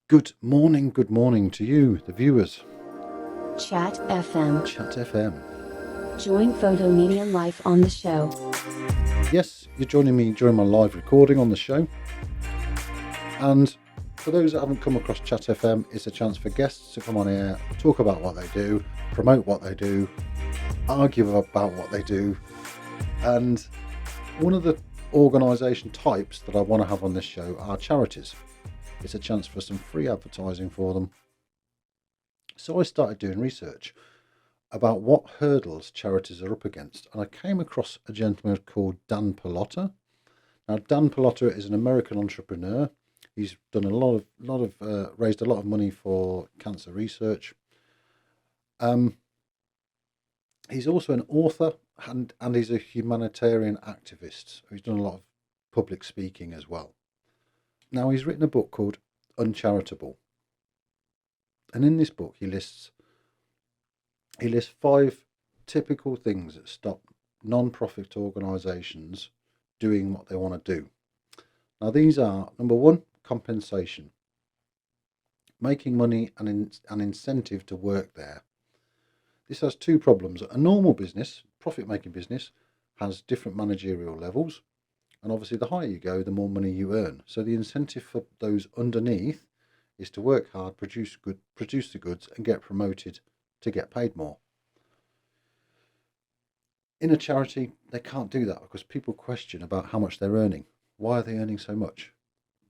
Good morning to you, the viewers. Chat FM. Chat FM. Join FotoMedien live on the show. Yes, you're joining me during my live recording on the show. And for those that haven't come across Chat FM, it's a chance for guests to come on air, talk about what they do, promote what they do, argue about what they do. And one of the organisation types that I want to have on this show are charities. It's a chance for some free advertising for them. So I started doing research about what hurdles charities are up against, and I came across a gentleman called Dan Pallotta. Now, Dan Pallotta is an American entrepreneur. He's done raised a lot of money for cancer research. He's also an author and he's a humanitarian activist. He's done a lot of public speaking as well. Now, he's written a book called Uncharitable, and in this book he lists 5 typical things that stop non-profit organisations doing what they want to do. Now, these are, number 1, compensation. Making money and an incentive to work there. This has 2 problems. A normal business, profit-making business, has different managerial levels, and obviously the higher you go, the more money you earn. So the incentive for those underneath is to work hard, produce the goods, and get promoted to get paid more. In a charity, they can't do that because people question about how much they're earning. Why are they earning so much?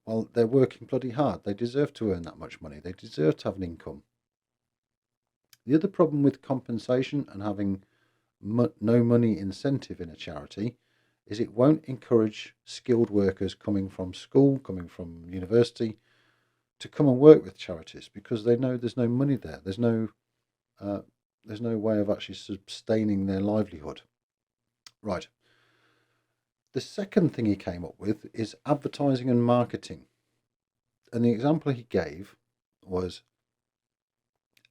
Well, they're working bloody hard. They deserve to earn that much money. They deserve to have an income. The other problem with compensation and having no money incentive in a charity is it won't encourage skilled workers coming from school, coming from university, to come and work with charities because they know there's no money there. There's no way of actually sustaining their livelihood. Right. The second thing he came up with is advertising and marketing. And the example he gave was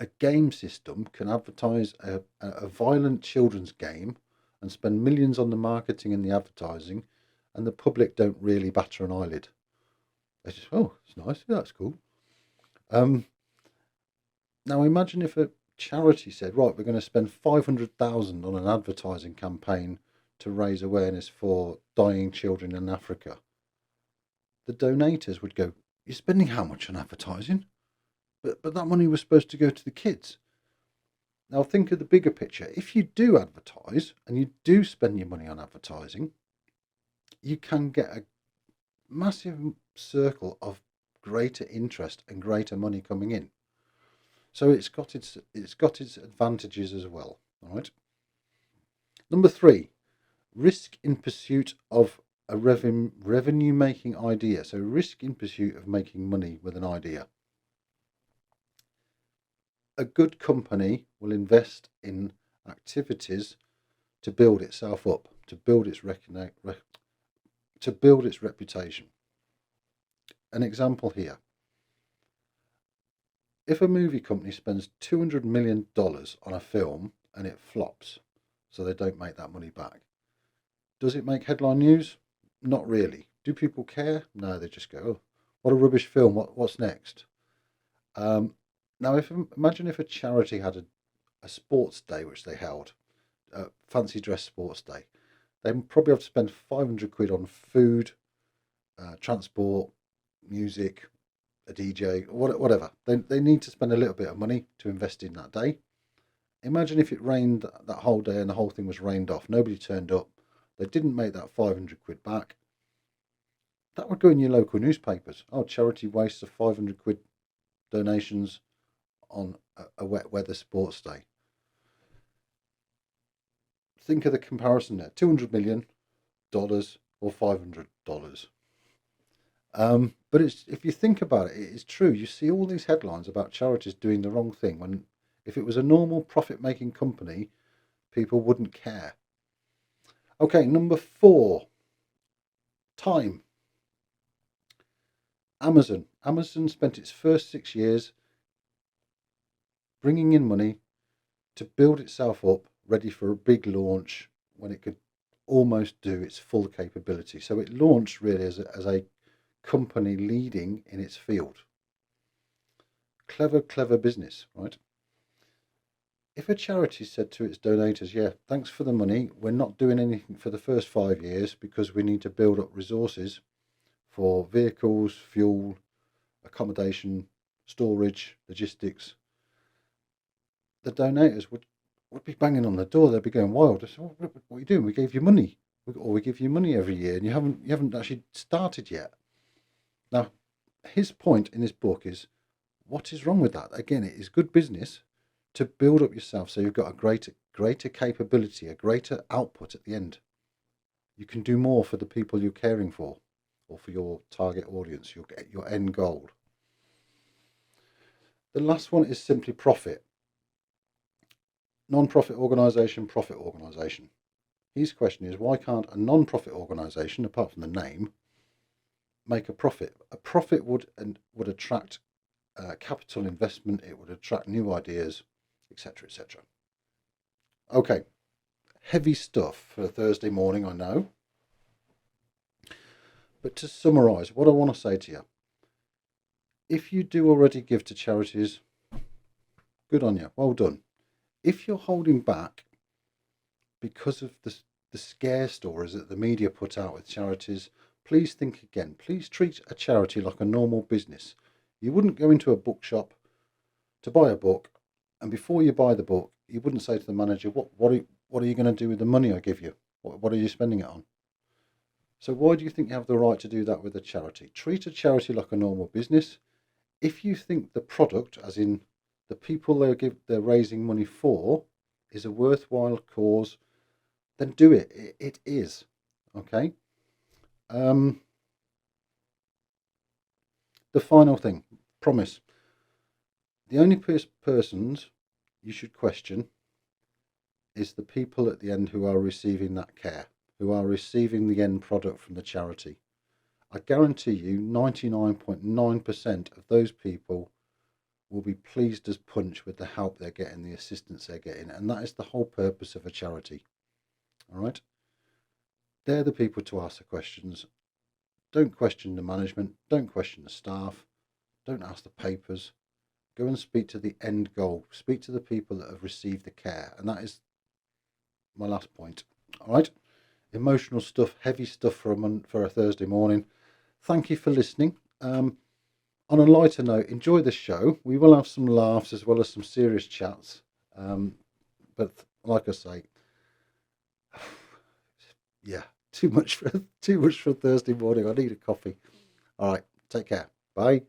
a game system can advertise a violent children's game and spend millions on the marketing and the advertising, and the public don't really batter an eyelid. They just, oh, it's nice, yeah, that's cool. Now imagine if a charity said, right, we're going to spend 500,000 on an advertising campaign to raise awareness for dying children in Africa. The donators would go, you're spending how much on advertising? But that money was supposed to go to the kids. Now think of the bigger picture. If you do advertise and you do spend your money on advertising, you can get a massive circle of greater interest and greater money coming in. So it's got its advantages as well. All right. Number 3, risk in pursuit of a revenue making idea. So risk in pursuit of making money with an idea. A good company will invest in activities to build itself up, to build its reputation. An example here. If a movie company spends $200 million on a film and it flops, so they don't make that money back, does it make headline news? Not really. Do people care? No, they just go, oh, what a rubbish film, what's next? Now, imagine if a charity had a sports day, which they held, a fancy dress sports day. They'd probably have to spend 500 quid on food, transport, music, a DJ, whatever. They need to spend a little bit of money to invest in that day. Imagine if it rained that whole day and the whole thing was rained off. Nobody turned up. They didn't make that 500 quid back. That would go in your local newspapers. Oh, charity wastes of 500 quid donations on a wet weather sports day. Think of the comparison there: $200 million or $500. But if you think about it, it's true. You see all these headlines about charities doing the wrong thing when, if it was a normal profit-making company, people wouldn't care. Okay, number 4, time. Amazon spent its first 6 years bringing in money to build itself up, ready for a big launch when it could almost do its full capability. So it launched really as a company leading in its field. Clever business, right? If a charity said to its donators, yeah, thanks for the money, we're not doing anything for the first 5 years because we need to build up resources for vehicles, fuel, accommodation, storage, logistics, the donators would be banging on the door. They'd be going wild. I said, what are you doing? We gave you money, or we give you money every year, and you haven't actually started yet. Now, his point in his book is, what is wrong with that? Again, it is good business to build up yourself so you've got a greater capability, a greater output at the end. You can do more for the people you're caring for, or for your target audience, your end goal. The last one is simply profit. Non-profit organisation, profit organisation. His question is, why can't a non-profit organisation, apart from the name, make a profit? A profit would attract capital investment, it would attract new ideas, etc., etc. Okay, heavy stuff for a Thursday morning, I know. But to summarise, what I want to say to you, if you do already give to charities, good on you, well done. If you're holding back because of the scare stories that the media put out with charities, please think again. Please treat a charity like a normal business. You wouldn't go into a bookshop to buy a book, and before you buy the book, you wouldn't say to the manager, what are you going to do with the money I give you? What are you spending it on? So why do you think you have the right to do that with a charity? Treat a charity like a normal business. If you think the product, as in the people they're raising money for, is a worthwhile cause, then do it. It is. Okay. The final thing, promise. The only persons you should question is the people at the end who are receiving that care, who are receiving the end product from the charity. I guarantee you 99.9% of those people will be pleased as punch with the help they're getting, the assistance they're getting, and that is the whole purpose of a charity. All right? They're the people to ask the questions. Don't question the management, don't question the staff, don't ask the papers. Go and speak to the end goal. Speak to the people that have received the care, and that is my last point. All right? Emotional stuff, heavy stuff for a Thursday morning. Thank you for listening. On a lighter note, enjoy the show. We will have some laughs as well as some serious chats. But like I say, yeah, too much for Thursday morning. I need a coffee. All right, take care. Bye.